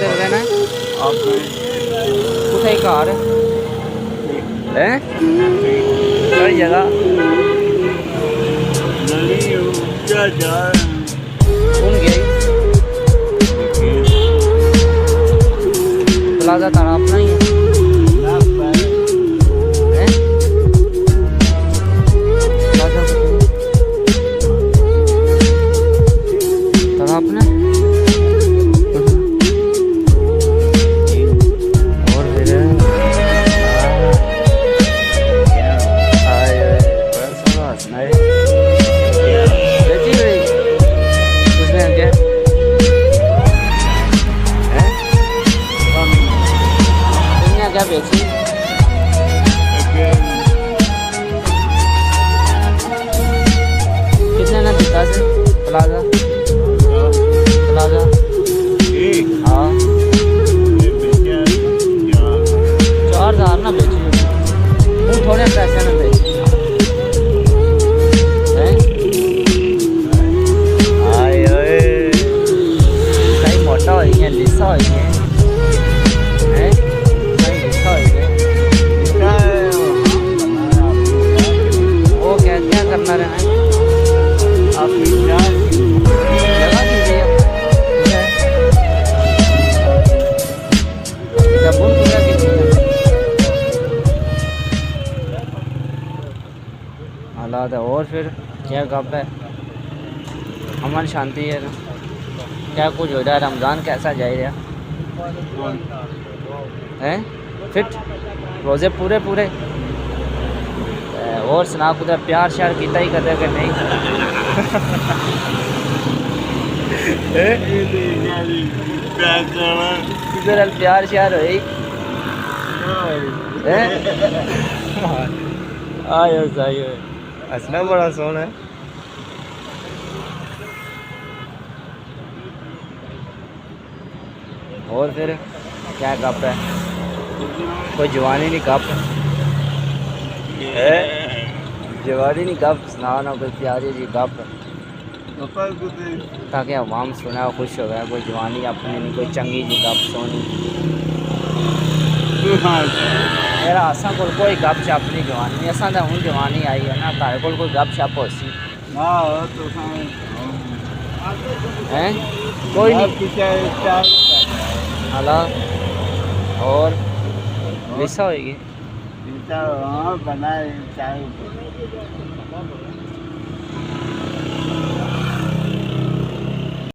किधर रहना है? कुछ कार है कई जगह कौन गई प्लाजा तारा अपना ही है प्लाजा तारा अपना क्या बेची कितने ना बिका से प्लाजा प्लाजा हाँ 4,000 ना बेची वो थोड़े पैसे ना बेची कहीं मोटा हो गया लिसा हो गया करना रहना आप जगह कीजिए हालात है। और फिर क्या गप है अमन शांति है ना क्या कुछ हो रहा है रमज़ान कैसा जा रहा है फिट रोज़े पूरे पूरे और सुना कुछ प्यार श्यार किता ही करते कि नहीं किधर प्यार श्यार हो आयो सही हंसना बड़ा सोना है। और फिर क्या गप है कोई जवानी नहीं गप है जवानी नहीं गप सुना ना कोई प्यारी जी गप ताकि अवाम सुना खुश हो गया कोई जवानी अपनी नहीं कोई चंगी जी गप सोनी मेरा असा को कोई गप शप नहीं जवानी असा तो हूँ जवानी आई है ना तारे को कोई गप शप हो सी हैं कोई नहीं हाला और लिसा होगी बनाए